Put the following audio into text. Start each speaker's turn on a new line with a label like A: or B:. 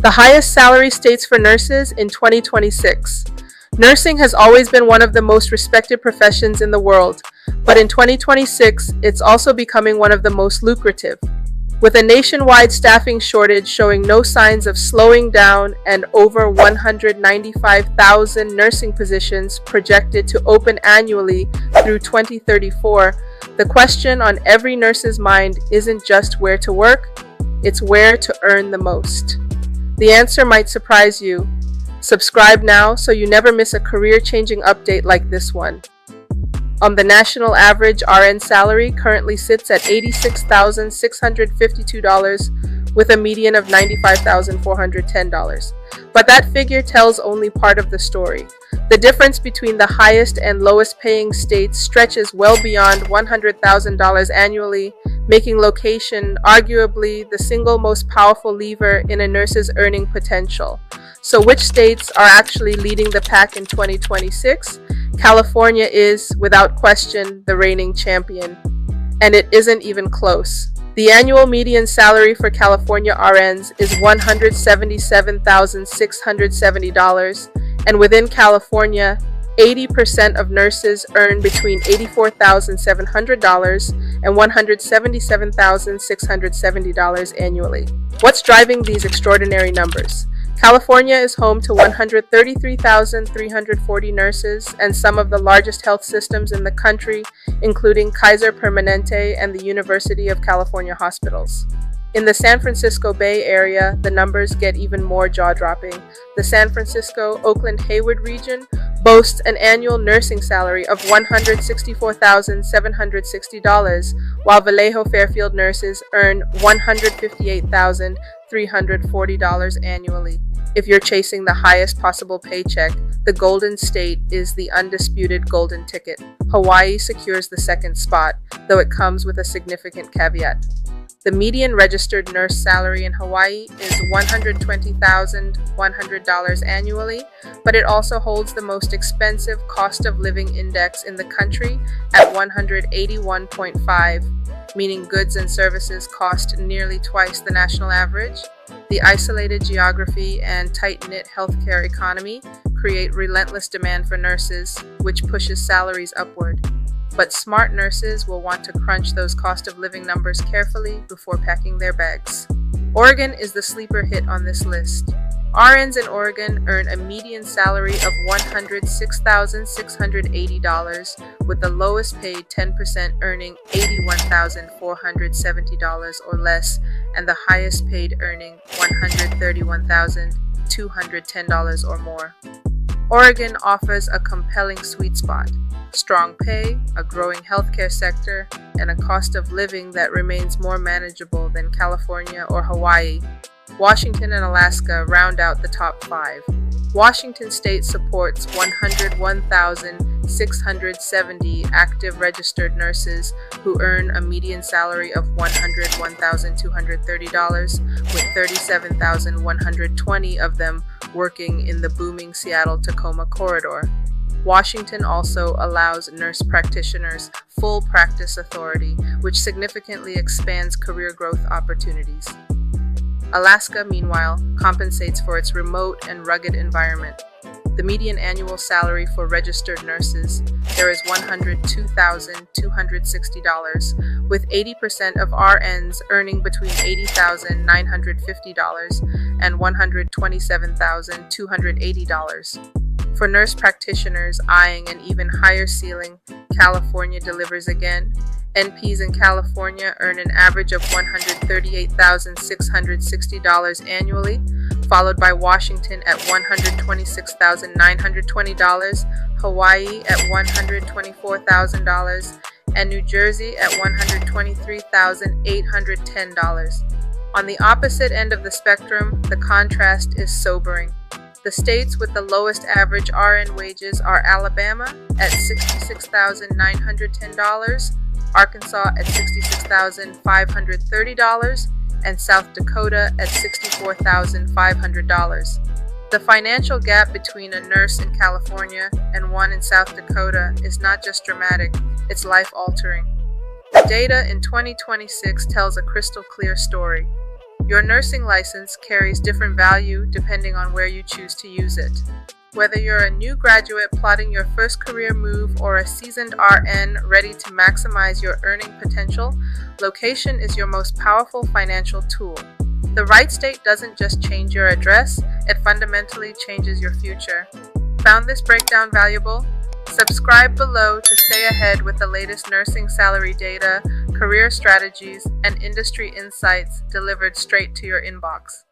A: The highest salary states for nurses in 2026. Nursing has always been one of the most respected professions in the world, but in 2026, it's also becoming one of the most lucrative. With a nationwide staffing shortage showing no signs of slowing down and over 195,000 nursing positions projected to open annually through 2034, the question on every nurse's mind isn't just where to work, it's where to earn the most. The answer might surprise you. Subscribe now so you never miss a career-changing update like this one. The national average RN salary currently sits at $86,652 with a median of $95,410. But that figure tells only part of the story. The difference between the highest and lowest paying states stretches well beyond $100,000 annually, making location arguably the single most powerful lever in a nurse's earning potential. So which states are actually leading the pack in 2026? California is, without question, the reigning champion. And it isn't even close. The annual median salary for California RNs is $177,670, and within California, 80% of nurses earn between $84,700 and $177,670 annually. What's driving these extraordinary numbers? California is home to 133,340 nurses and some of the largest health systems in the country, including Kaiser Permanente and the University of California hospitals. In the San Francisco Bay Area, the numbers get even more jaw-dropping. The San Francisco-Oakland-Hayward region boasts an annual nursing salary of $164,760, while Vallejo-Fairfield nurses earn $158,340 annually. If you're chasing the highest possible paycheck, the Golden State is the undisputed golden ticket. Hawaii secures the second spot, though it comes with a significant caveat. The median registered nurse salary in Hawaii is $120,100 annually, but it also holds the most expensive cost of living index in the country at 181.5, meaning goods and services cost nearly twice the national average. The isolated geography and tight-knit healthcare economy create relentless demand for nurses, which pushes salaries upward. But smart nurses will want to crunch those cost of living numbers carefully before packing their bags. Oregon is the sleeper hit on this list. RNs in Oregon earn a median salary of $106,680, with the lowest paid 10% earning $81,470 or less, and the highest paid earning $131,210 or more. Oregon offers a compelling sweet spot: strong pay, a growing healthcare sector, and a cost of living that remains more manageable than California or Hawaii. Washington and Alaska round out the top 5. Washington state supports 101,670 active registered nurses who earn a median salary of $101,230, with 37,120 of them working in the booming Seattle-Tacoma corridor. Washington also allows nurse practitioners full practice authority, which significantly expands career growth opportunities. Alaska, meanwhile, compensates for its remote and rugged environment. The median annual salary for registered nurses there is $102,260, with 80% of RNs earning between $80,950 and $127,280. For nurse practitioners eyeing an even higher ceiling, California delivers again. NPs in California earn an average of $138,660 annually, followed by Washington at $126,920, Hawaii at $124,000, and New Jersey at $123,810. On the opposite end of the spectrum, the contrast is sobering. The states with the lowest average RN wages are Alabama at $66,910, Arkansas at $66,530, and South Dakota at $64,500. The financial gap between a nurse in California and one in South Dakota is not just dramatic, it's life-altering. The data in 2026 tells a crystal clear story. Your nursing license carries different value depending on where you choose to use it. Whether you're a new graduate plotting your first career move or a seasoned RN ready to maximize your earning potential, location is your most powerful financial tool. The right state doesn't just change your address, it fundamentally changes your future. Found this breakdown valuable? Subscribe below to stay ahead with the latest nursing salary data, career strategies, and industry insights delivered straight to your inbox.